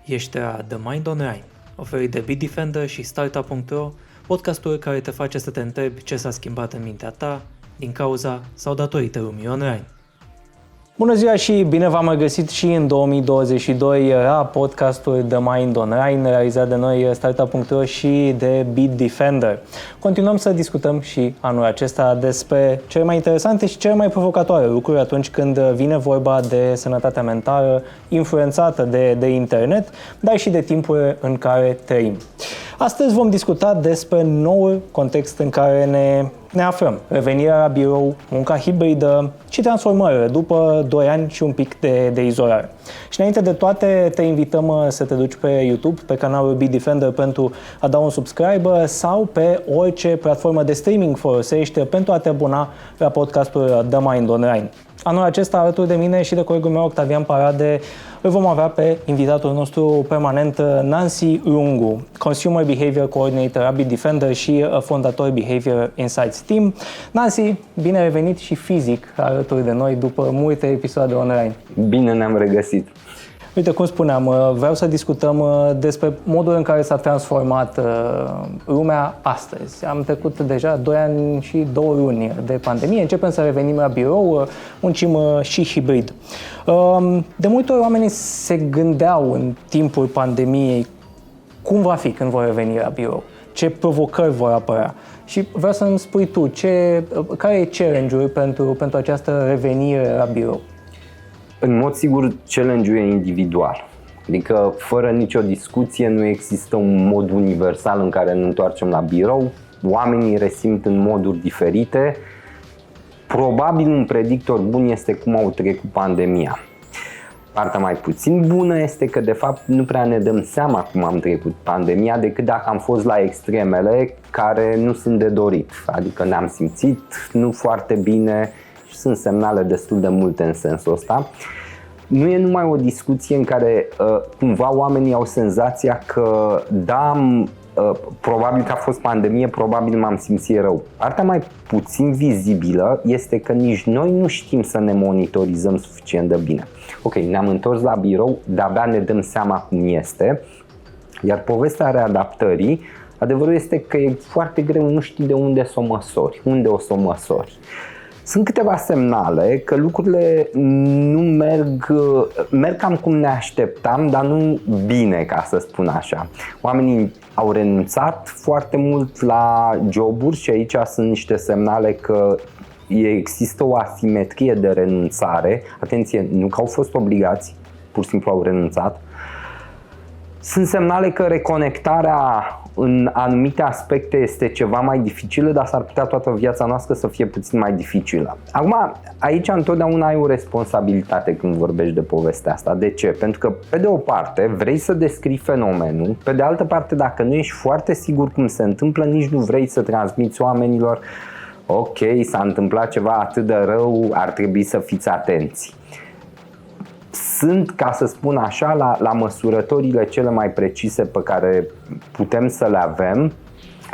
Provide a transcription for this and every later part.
Ești la The Mind Online, oferit de Bitdefender și Startup.ro, podcastul care te face să te întrebi ce s-a schimbat în mintea ta din cauza sau datorită lumii online. Bună ziua și bine v-am regăsit și în 2022 la podcastul The Mind Online, realizat de noi Startup.ro și de Bitdefender. Continuăm să discutăm și anul acesta despre cele mai interesante și cele mai provocatoare lucruri atunci când vine vorba de sănătatea mentală influențată de internet, dar și de timpul în care trăim. Astăzi vom discuta despre noul context în care ne aflăm. Revenirea la birou, munca hibridă și transformările după 2 ani și un pic de izolare. Și înainte de toate, te invităm să te duci pe YouTube, pe canalul Bitdefender pentru a da un subscribe sau pe orice platformă de streaming folosești pentru a te abona la podcastul The Mind Online. Anul acesta, alături de mine și de colegul meu, Octavian Parade, îl vom avea pe invitatul nostru permanent, Nancy Lungu, Consumer Behavior Coordinator la Bitdefender și fondator Behavior Insights Team. Nancy, bine revenit și fizic alături de noi după multe episoade online. Bine ne-am regăsit! Uite, cum spuneam, vreau să discutăm despre modul în care s-a transformat lumea astăzi. Am trecut deja 2 ani și 2 luni de pandemie, începem să revenim la birou, muncim și hibrid. De multe ori oamenii se gândeau în timpul pandemiei cum va fi când vor reveni la birou, ce provocări vor apărea. Și vreau să-mi spui tu, care e challenge-ul pentru această revenire la birou? În mod sigur, challenge-ul e individual. Adică, fără nicio discuție, nu există un mod universal în care ne întoarcem la birou. Oamenii resimt în moduri diferite. Probabil un predictor bun este cum au trecut pandemia. Partea mai puțin bună este că, de fapt, nu prea ne dăm seama cum am trecut pandemia decât dacă am fost la extremele care nu sunt de dorit. Adică ne-am simțit nu foarte bine și sunt semnale destul de multe în sensul ăsta. Nu e numai o discuție în care cumva oamenii au senzația că probabil că a fost pandemie, probabil m-am simțit rău. Partea mai puțin vizibilă este că nici noi nu știm să ne monitorizăm suficient de bine. Ok, ne-am întors la birou, de-abia ne dăm seama cum este, iar povestea readaptării, adevărul este că e foarte greu, nu știi de unde să o măsori, unde o să o măsori. Sunt câteva semnale că lucrurile nu merg cam cum ne așteptam, dar nu bine, ca să spun așa. Oamenii au renunțat foarte mult la joburi și aici sunt niște semnale că există o asimetrie de renunțare. Atenție, nu că au fost obligați, pur și simplu au renunțat. Sunt semnale că reconectarea în anumite aspecte este ceva mai dificilă, dar s-ar putea toată viața noastră să fie puțin mai dificilă. Acum, aici întotdeauna ai o responsabilitate când vorbești de povestea asta. De ce? Pentru că, pe de o parte, vrei să descrii fenomenul, pe de altă parte, dacă nu ești foarte sigur cum se întâmplă, nici nu vrei să transmiți oamenilor: ok, s-a întâmplat ceva atât de rău, ar trebui să fiți atenți. Sunt, ca să spun așa, la măsurătorile cele mai precise pe care putem să le avem,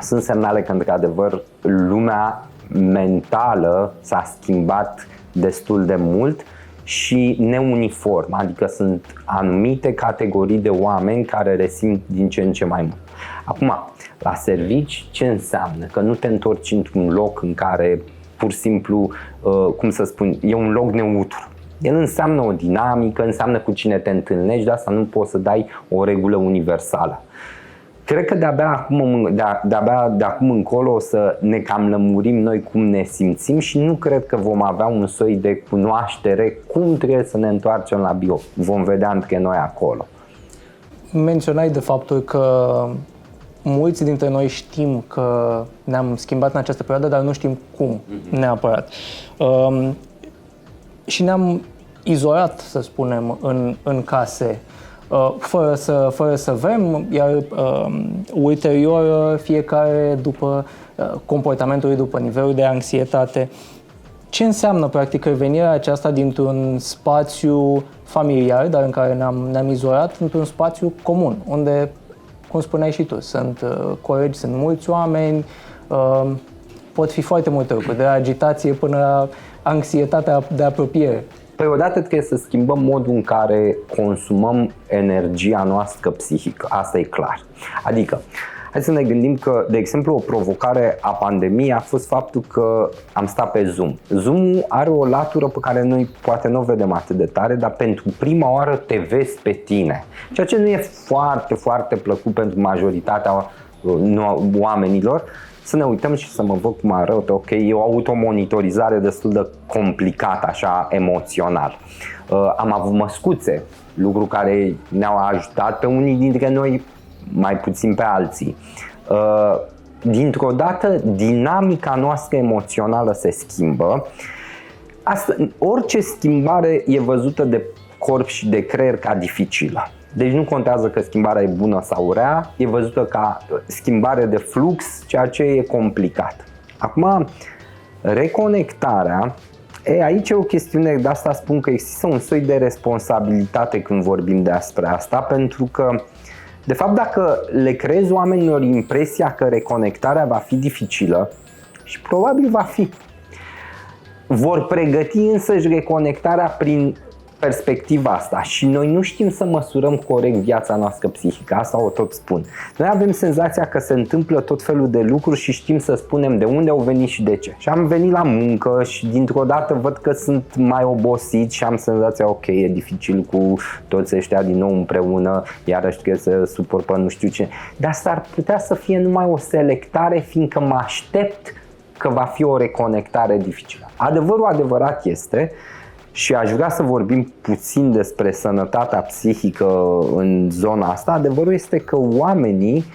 sunt semnale că, într-adevăr, lumea mentală s-a schimbat destul de mult și neuniform, adică sunt anumite categorii de oameni care resimt din ce în ce mai mult. Acum, la servici, ce înseamnă? Că nu te întorci într-un loc în care, pur și simplu, e un loc neutru. El înseamnă o dinamică, înseamnă cu cine te întâlnești, de asta nu poți să dai o regulă universală. Cred că de-abia de acum încolo o să ne cam lămurim noi cum ne simțim și nu cred că vom avea un soi de cunoaștere cum trebuie să ne întoarcem la birou. Vom vedea între noi acolo. Menționai de faptul că mulți dintre noi știm că ne-am schimbat în această perioadă, dar nu știm cum neapărat. Și ne-am izolat, să spunem, în case, fără să vrem, iar ulterior fiecare după comportamentul lui, după nivelul de anxietate. Ce înseamnă, practic, revenirea aceasta dintr-un spațiu familiar, dar în care ne-am izolat, într-un spațiu comun, unde, cum spuneai și tu, sunt colegi, sunt mulți oameni, pot fi foarte multe lucruri, de la agitație până la anxietatea de apropiere. Păi odată trebuie să schimbăm modul în care consumăm energia noastră psihică, asta e clar. Adică, hai să ne gândim că, de exemplu, o provocare a pandemiei a fost faptul că am stat pe Zoom. Zoom-ul are o latură pe care noi poate nu o vedem atât de tare, dar pentru prima oară te vezi pe tine. Ceea ce nu e foarte, foarte plăcut pentru majoritatea oamenilor. Să ne uităm și să mă văd cum arăt, ok, e o automonitorizare destul de complicată, așa, emoțional. Am avut măscuțe, lucru care ne-au ajutat pe unii dintre noi, mai puțin pe alții. Dintr-o dată, dinamica noastră emoțională se schimbă. Orice schimbare e văzută de corp și de creier ca dificilă. Deci nu contează că schimbarea e bună sau rea, e văzută ca schimbare de flux, ceea ce e complicat. Acum, reconectarea, aici e o chestiune, de asta spun că există un soi de responsabilitate când vorbim despre asta, pentru că, de fapt, dacă le creezi oamenilor impresia că reconectarea va fi dificilă, și probabil va fi, vor pregăti însăși reconectarea prin perspectiva asta și noi nu știm să măsurăm corect viața noastră psihică, asta o tot spun. Noi avem senzația că se întâmplă tot felul de lucruri și știm să spunem de unde au venit și de ce. Și am venit la muncă și dintr-o dată văd că sunt mai obosit și am senzația, ok, e dificil cu toți ăștia din nou împreună, iarăși trebuie să suport pe nu știu ce. Dar s-ar putea să fie numai o selectare, fiindcă mă aștept că va fi o reconectare dificilă. Adevărul adevărat este, și aș vrea să vorbim puțin despre sănătatea psihică în zona asta, adevărul este că oamenii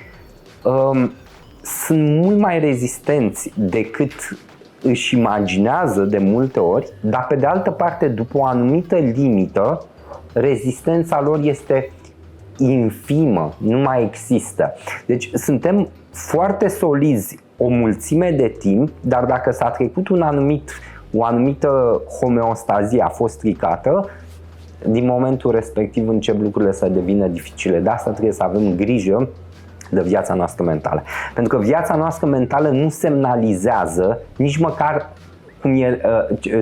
sunt mult mai rezistenți decât își imaginează de multe ori, dar pe de altă parte, după o anumită limită, rezistența lor este infimă, nu mai există. Deci suntem foarte solizi o mulțime de timp, dar dacă s-a trecut o anumită homeostazie a fost stricată, din momentul respectiv încep lucrurile să devină dificile. De asta trebuie să avem grijă de viața noastră mentală. Pentru că viața noastră mentală nu semnalizează nici măcar cum e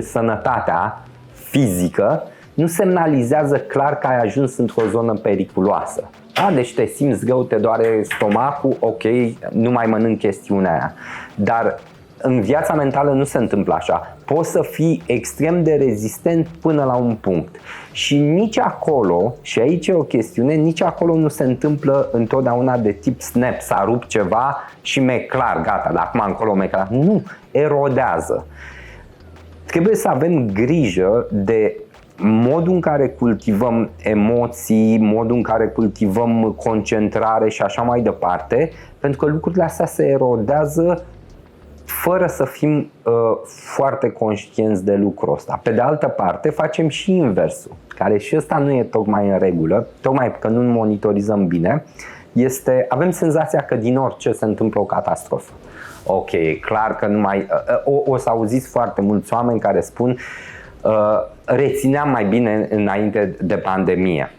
sănătatea fizică, nu semnalizează clar că ai ajuns într-o zonă periculoasă. Deci te simți greu, te doare stomacul, ok, nu mai mănânc chestiunea aia. Dar în viața mentală nu se întâmplă așa. Poți să fii extrem de rezistent până la un punct. Și nici acolo, și aici e o chestiune, nici acolo nu se întâmplă întotdeauna de tip snap, s-a rupt ceva și mi-e clar, gata, de acum încolo mi-e clar. Nu, erodează. Trebuie să avem grijă de modul în care cultivăm emoții, modul în care cultivăm concentrare și așa mai departe, pentru că lucrurile astea se erodează fără să fim foarte conștienți de lucrul ăsta. Pe de altă parte, facem și inversul, care și ăsta nu e tocmai în regulă, tocmai că nu monitorizăm bine, avem senzația că din orice se întâmplă o catastrofă. Ok, e clar că nu mai... O să auziți foarte mulți oameni care spun rețineam mai bine înainte de pandemie,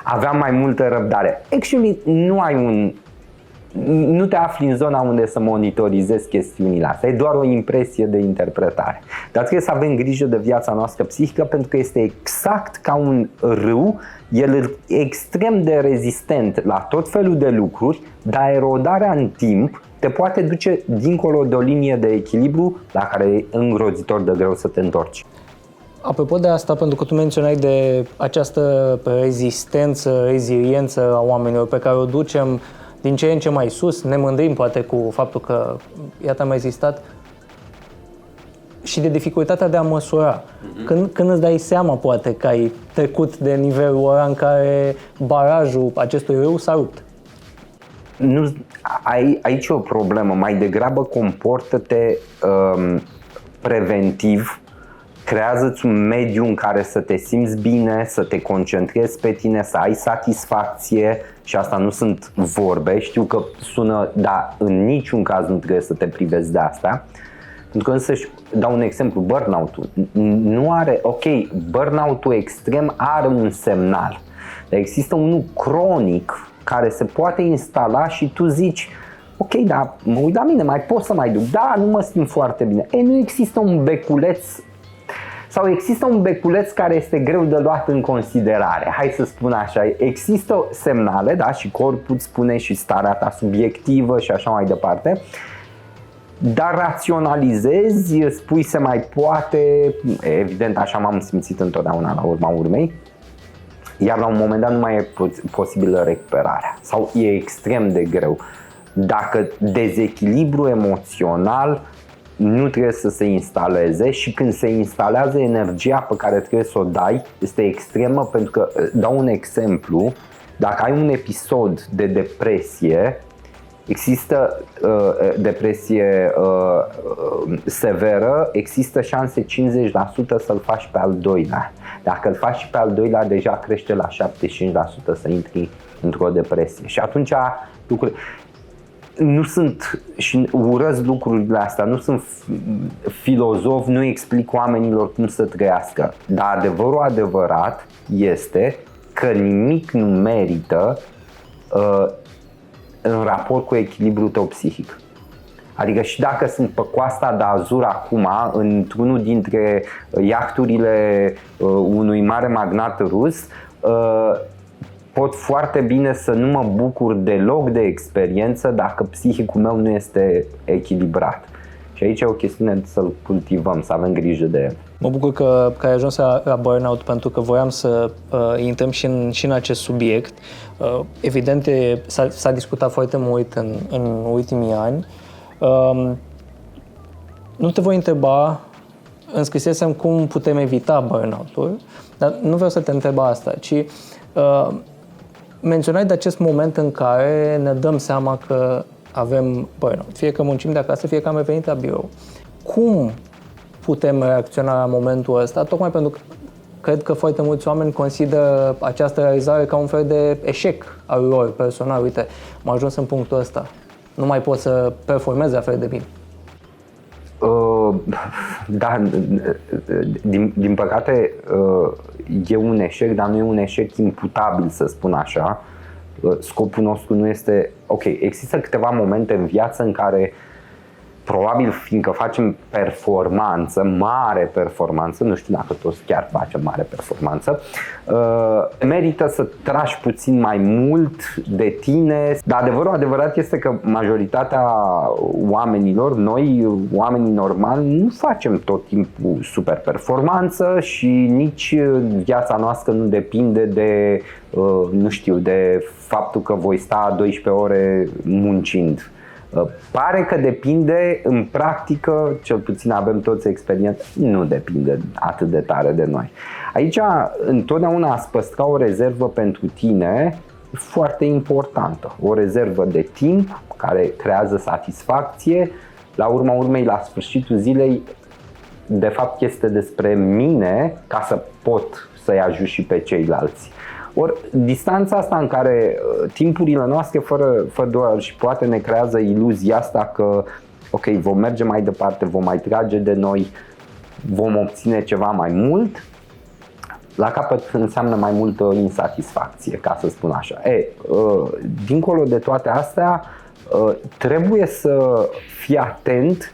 aveam mai multă răbdare. Actually, nu te afli în zona unde să monitorizezi chestiunile astea, e doar o impresie de interpretare. Dar trebuie să avem grijă de viața noastră psihică, pentru că este exact ca un râu, el e extrem de rezistent la tot felul de lucruri, dar erodarea în timp te poate duce dincolo de o linie de echilibru la care e îngrozitor de greu să te întorci. Apropo de asta, pentru că tu menționai de această rezistență, reziliență a oamenilor pe care o ducem din ce în ce mai sus, ne mândrim poate cu faptul că, iată, am rezistat, și de dificultatea de a măsura. Când îți dai seama, poate, că ai trecut de nivelul ăla în care barajul acestui râu s-a rupt? Nu, aici e o problemă, mai degrabă comportă-te preventiv, creează-ți un mediu în care să te simți bine, să te concentrezi pe tine, să ai satisfacție, și asta nu sunt vorbe, știu că sună, dar în niciun caz nu trebuie să te privezi de asta. Pentru că însăși, dau un exemplu, burnout-ul nu are, ok, burnout-ul extrem are un semnal, dar există unul cronic care se poate instala și tu zici, ok, dar mă uit la mine, mai pot să mai duc, da, nu mă simt foarte bine. Nu există un beculeț Sau există un beculeț care este greu de luat în considerare, hai să spun așa, există semnale, da, și corpul îți spune și starea ta subiectivă și așa mai departe, dar raționalizezi, spui se mai poate, evident așa m-am simțit întotdeauna la urma urmei, iar la un moment dat nu mai e posibilă recuperarea sau e extrem de greu. Dacă dezechilibru emoțional nu trebuie să se instaleze și când se instalează energia pe care trebuie să o dai este extremă, pentru că, dau un exemplu, dacă ai un episod de depresie, există depresie severă, există șanse 50% să-l faci pe al doilea. Dacă îl faci și pe al doilea, deja crește la 75% să intri într-o depresie. Și atunci lucrurile nu sunt, și urăsc lucrurile astea, nu sunt filozof, nu explic oamenilor cum să trăiască. Dar adevărul adevărat este că nimic nu merită în raport cu echilibrul tău psihic. Adică și dacă sunt pe Coasta de Azur acum, într-unul dintre iahturile unui mare magnat rus, pot foarte bine să nu mă bucur deloc de experiență dacă psihicul meu nu este echilibrat. Și aici e o chestiune să-l cultivăm, să avem grijă de el. Mă bucur că ai ajuns la burnout, pentru că voiam să intrăm și în acest subiect. Evident, s-a discutat foarte mult în ultimii ani. Nu te voi întreba, înscrisesem cum putem evita burnout-ul, dar nu vreau să te întreb asta, ci menționai de acest moment în care ne dăm seama că avem burnout. Fie că muncim de acasă, fie că am revenit la birou. Cum putem reacționa la momentul ăsta? Tocmai pentru că cred că foarte mulți oameni consideră această realizare ca un fel de eșec al lor personal. Uite, am ajuns în punctul ăsta. Nu mai pot să performez la fel de bine. Da, din păcate e un eșec, dar nu e un eșec imputabil, să spun așa. Scopul nostru nu este... Ok, există câteva momente în viață în care probabil fiindcă facem performanță, mare performanță, nu știu dacă toți chiar facem mare performanță, merită să tragi puțin mai mult de tine. Dar adevărul adevărat este că majoritatea oamenilor, noi, oamenii normali, nu facem tot timpul super performanță și nici viața noastră nu depinde de, nu știu, de faptul că voi sta 12 ore muncind. Pare că depinde, în practică, cel puțin avem toți experiență, nu depinde atât de tare de noi. Aici, întotdeauna a-ți păstra o rezervă pentru tine e foarte importantă. O rezervă de timp care creează satisfacție. La urma urmei, la sfârșitul zilei, de fapt este despre mine ca să pot să-i ajut și pe ceilalți. Ori distanța asta în care timpurile noastre fără doar și poate ne creează iluzia asta că ok, vom merge mai departe, vom mai trage de noi, vom obține ceva mai mult, la capăt înseamnă mai multă insatisfacție, ca să spun așa. Dincolo de toate astea, trebuie să fii atent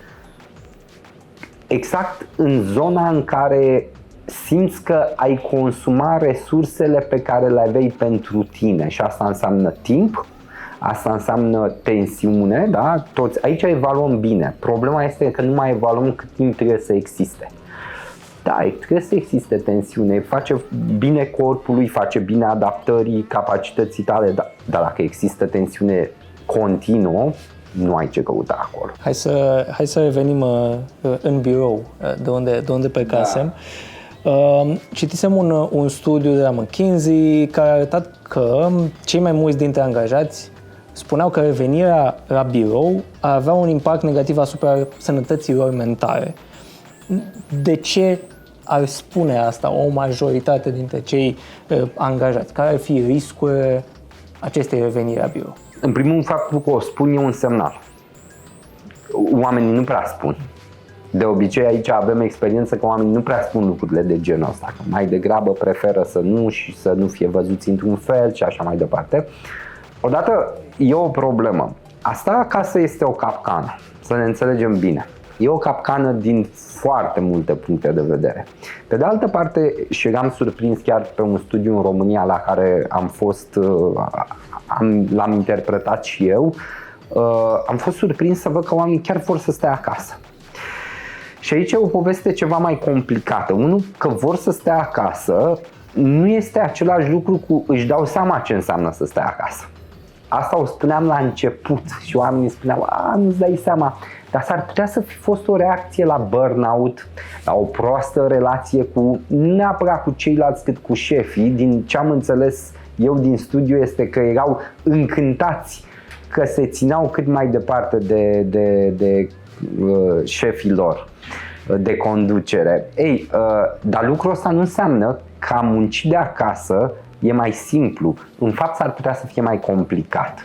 exact în zona în care simți că ai consumat resursele pe care le aveai pentru tine și asta înseamnă timp, asta înseamnă tensiune, da? Toți aici evaluăm bine. Problema este că nu mai evaluăm cât timp trebuie să existe. Da, trebuie să existe tensiune, face bine corpului, face bine adaptării, capacității tale, dar dacă există tensiune continuă, nu ai ce căuta acolo. Hai să revenim în birou, de unde plecasem. Da. Citisem un studiu de la McKinsey care a arătat că cei mai mulți dintre angajați spuneau că revenirea la birou ar avea un impact negativ asupra sănătății lor mentale. De ce ar spune asta o majoritate dintre cei angajați? Care ar fi riscurile acestei reveniri la birou? În primul rând, faptul că o spun e un semnal. Oamenii nu prea spun. De obicei aici avem experiență că oamenii nu prea spun lucrurile de genul ăsta, că mai degrabă preferă să nu și să nu fie văzuți într-un fel și așa mai departe. Odată e o problemă. Asta acasă este o capcană, să ne înțelegem bine. E o capcană din foarte multe puncte de vedere. Pe de altă parte, și eram surprins chiar pe un studiu în România la care am fost, l-am interpretat și eu, am fost surprins să văd că oamenii chiar vor să stea acasă. Și aici e o poveste ceva mai complicată. Unul, că vor să stea acasă, nu este același lucru cu își dau seama ce înseamnă să stea acasă. Asta o spuneam la început și oamenii spuneau, nu-ți dai seama. Dar s-ar putea să fi fost o reacție la burnout, la o proastă relație cu, nu neapărat cu ceilalți, cât cu șefii. Din ce am înțeles eu din studiu este că erau încântați că se țineau cât mai departe de șefii lor de conducere. Dar lucrul ăsta nu înseamnă că a munci de acasă e mai simplu. În fapt s-ar putea să fie mai complicat.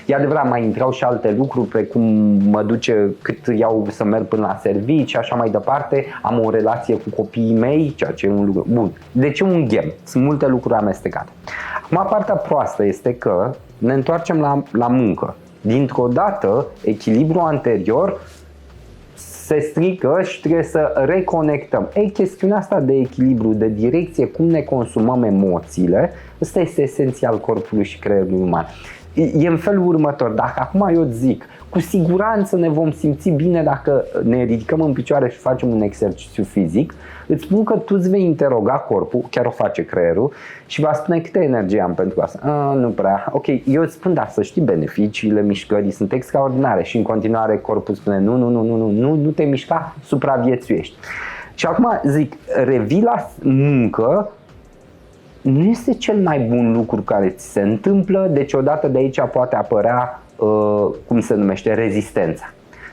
E adevărat, mai intrau și alte lucruri, precum mă duce cât iau să merg până la servici și așa mai departe. Am o relație cu copiii mei, ceea ce e un lucru bun. Deci e un game. Sunt multe lucruri amestecate. Acum, partea proastă este că ne întoarcem la muncă. Dintr-o dată, echilibrul anterior se strică și trebuie să reconectăm. Chestiunea asta de echilibru, de direcție, cum ne consumăm emoțiile, ăsta este esențial corpului și creierului uman. E în felul următor, dacă acum eu îți zic, cu siguranță ne vom simți bine dacă ne ridicăm în picioare și facem un exercițiu fizic, îți spun că tu îți vei interoga corpul, chiar o face creierul, și va spune câtă energie am pentru asta. Nu prea. Ok, eu îți spun, dar să știi, beneficiile mișcării sunt extraordinare și în continuare corpul spune nu te mișca, supraviețuiești. Și acum zic, revii la muncă, nu este cel mai bun lucru care ți se întâmplă, deci odată de aici poate apărea, cum se numește, rezistența.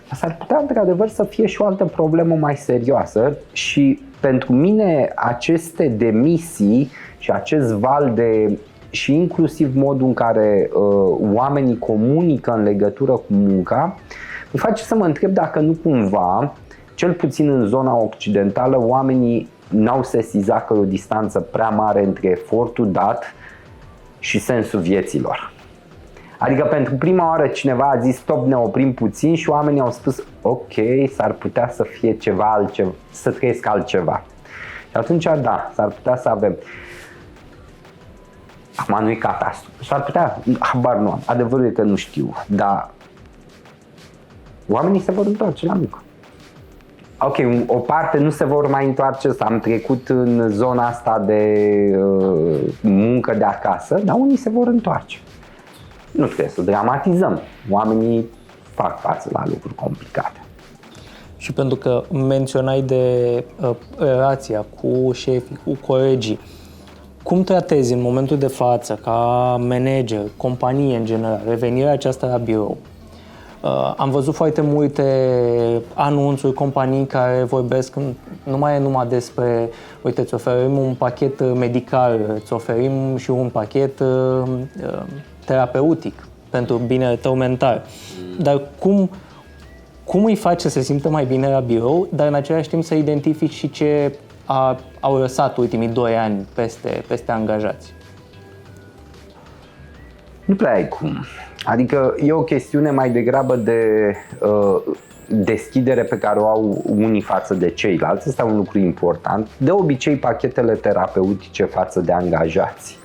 Dar s-ar putea într-adevăr să fie și o altă problemă mai serioasă și pentru mine aceste demisii și acest val de, și inclusiv modul în care oamenii comunică în legătură cu munca, îmi face să mă întreb dacă nu cumva, cel puțin în zona occidentală, oamenii n-au sesizat că e o distanță prea mare între efortul dat și sensul vieților. Adică pentru prima oară cineva a zis stop, ne oprim puțin și oamenii au spus ok, s-ar putea să fie ceva altceva, să trăiesc altceva. Și atunci da, s-ar putea să avem. Acum nu e catastrofă, s-ar putea, habar nu am, adevărul e că nu știu, dar oamenii se vor întoarce la muncă. Ok, o parte nu se vor mai întoarce, am trecut în zona asta de muncă de acasă, dar unii se vor întoarce. Nu trebuie să dramatizăm, oamenii fac față la lucruri complicate. Și pentru că menționai de relația cu șefii, cu colegii, cum tratezi în momentul de față, ca manager, companie în general, revenirea aceasta la birou? Am văzut foarte multe anunțuri, companii care vorbesc numai despre, uite, îți oferim un pachet medical, îți oferim și un pachet terapeutic pentru binele tău mental. Dar cum îi faci să se simtă mai bine la birou, dar în același timp să identifici și ce au lăsat ultimii 2 ani peste angajați? Nu prea ai cum. Adică e o chestiune mai degrabă de deschidere pe care o au unii față de ceilalți. Asta e un lucru important. De obicei, pachetele terapeutice față de angajați,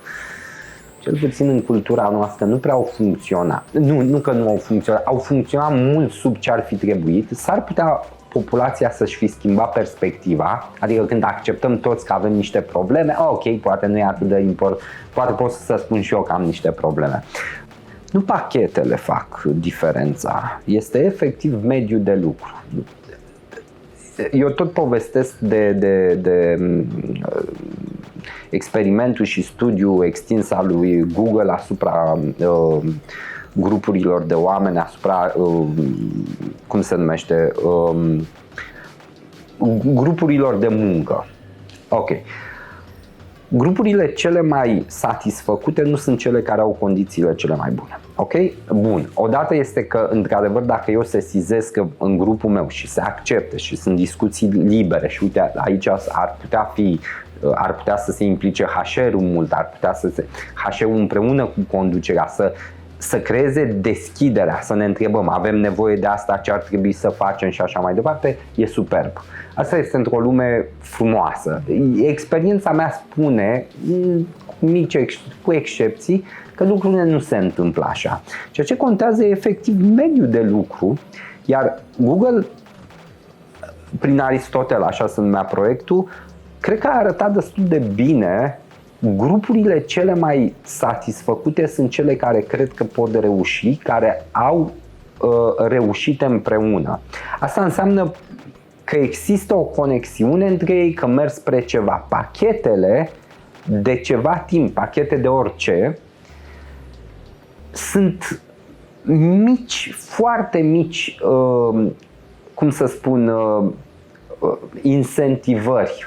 cel puțin în cultura noastră, nu prea au funcționat. Nu că nu au funcționat, au funcționat mult sub ce ar fi trebuit. S-ar putea populația să-și fi schimbat perspectiva, adică când acceptăm toți că avem niște probleme, ok, poate nu e atât de important, poate pot să spun și eu că am niște probleme. Nu pachetele fac diferența, este efectiv mediul de lucru. Eu tot povestesc de experimentul și studiul extins al lui Google asupra grupurilor de oameni, asupra, cum se numește, grupurilor de muncă. Ok. Grupurile cele mai satisfăcute nu sunt cele care au condițiile cele mai bune. Ok? Bun. Odată este că, într-adevăr, dacă eu sesizez că în grupul meu și se acceptă și sunt discuții libere și uite, aici ar putea să se implice HR-ul mult, ar putea să se HR-ul împreună cu conducerea să creeze deschiderea, să ne întrebăm, avem nevoie de asta, ce ar trebui să facem și așa mai departe, e superb. Asta este într-o lume frumoasă. Experiența mea spune, cu excepții, că lucrurile nu se întâmplă așa. Ceea ce contează e efectiv mediul de lucru, iar Google, prin Aristotel, așa se numea proiectul, cred că a arătat destul de bine. Grupurile cele mai satisfăcute sunt cele care cred că pot reuși, care au reușit împreună. Asta înseamnă că există o conexiune între ei, că merg spre ceva. Pachetele de ceva timp, pachete de orice, sunt mici, foarte mici, cum să spun, incentivări.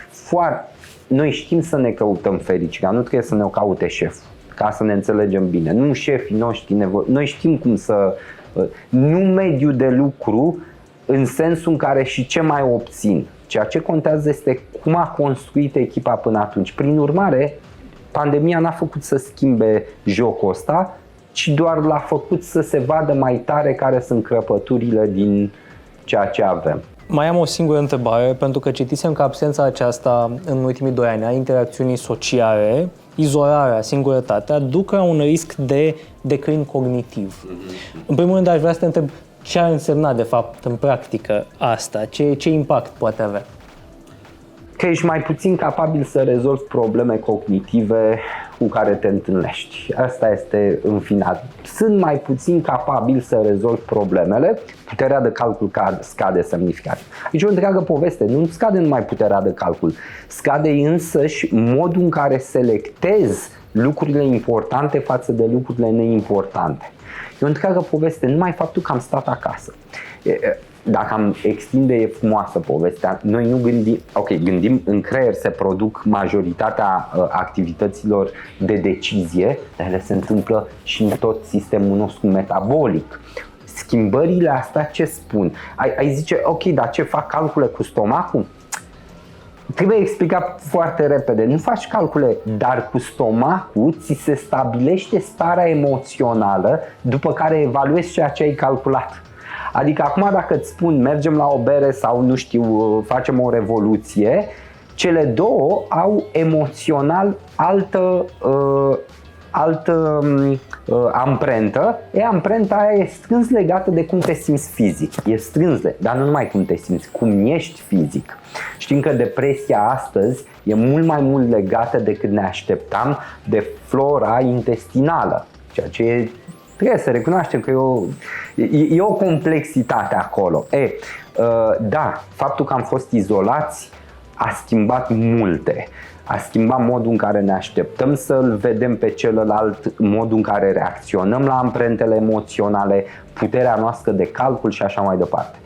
Noi știm să ne căutăm fericirea, nu trebuie să ne o caute șeful, ca să ne înțelegem bine. Nu șefii noștri, noi știm cum să... Nu mediul de lucru în sensul în care și ce mai obțin. Ceea ce contează este cum a construit echipa până atunci. Prin urmare, pandemia n-a făcut să schimbe jocul ăsta, ci doar l-a făcut să se vadă mai tare care sunt crăpăturile din ceea ce avem. Mai am o singură întrebare, pentru că citisem că absența aceasta în ultimii 2 ani a interacțiunii sociale, izolarea, singurătatea, duc la un risc de declin cognitiv. În primul rând aș vrea să te întreb ce ar însemna de fapt în practică asta, ce impact poate avea? Că ești mai puțin capabil să rezolvi probleme cognitive cu care te întâlnești. Asta este în final. Sunt mai puțin capabil să rezolvi problemele, puterea de calcul scade semnificativ. Aici o întreagă poveste, nu scade numai puterea de calcul, scade însăși modul în care selectezi lucrurile importante față de lucrurile neimportante. E o întreagă poveste, numai faptul că am stat acasă. Dacă am extinde, e frumoasă povestea. Noi nu gândim, gândim, în creier se produc majoritatea activităților de decizie, dar ele se întâmplă și în tot sistemul nostru metabolic. Schimbările astea ce spun? Ai zice, dar ce fac calcule cu stomacul? Trebuie explicat foarte repede. Nu faci calcule, dar cu stomacul ți se stabilește starea emoțională după care evaluezi ceea ce ai calculat. Adică acum dacă îți spun mergem la o bere sau nu știu, facem o revoluție, cele două au emoțional altă amprentă. Amprenta aia e strâns legată de cum te simți fizic. E strâns, dar nu numai cum te simți, cum ești fizic. Știm că depresia astăzi e mult legată decât ne așteptam de flora intestinală, ceea ce trebuie să recunoaștem că e o complexitate acolo. Da, faptul că am fost izolați a schimbat multe. A schimbat modul în care ne așteptăm să-l vedem pe celălalt, modul în care reacționăm la amprentele emoționale, puterea noastră de calcul și așa mai departe.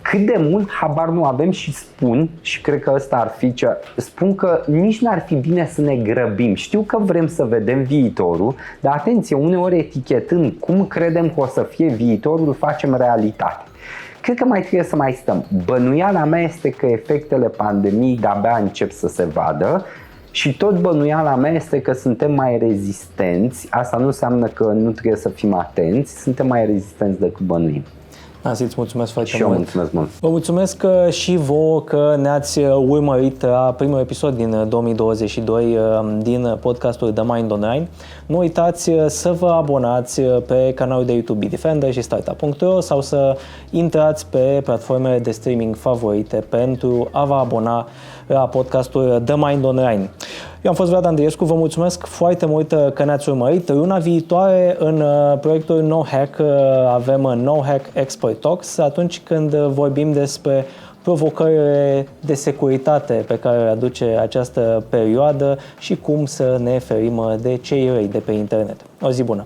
Cât de mult habar nu avem și spun, și cred că ăsta ar fi spun că nici n-ar fi bine să ne grăbim. Știu că vrem să vedem viitorul, dar atenție, uneori etichetând cum credem că o să fie viitorul, facem realitate. Cred că mai trebuie să mai stăm. Bănuiala mea este că efectele pandemiei de-abia încep să se vadă și tot bănuiala mea este că suntem mai rezistenți. Asta nu înseamnă că nu trebuie să fim atenți, suntem mai rezistenți decât bănuim. Nancy, îți mulțumesc foarte și eu mult. Mulțumesc mult. Vă mulțumesc și vouă că ne-ați urmărit la primul episod din 2022 din podcastul The Mind Online. Nu uitați să vă abonați pe canalul de YouTube Bitdefender și Startup.ro sau să intrați pe platformele de streaming favorite pentru a vă abona la podcastul The Mind Online. Eu am fost Vlad Andriescu, vă mulțumesc foarte mult că ne-ați urmărit. Luna viitoare în proiectul NoHack avem NoHack Expert Talks, atunci când vorbim despre provocările de securitate pe care le aduce această perioadă și cum să ne ferim de cei răi de pe internet. O zi bună!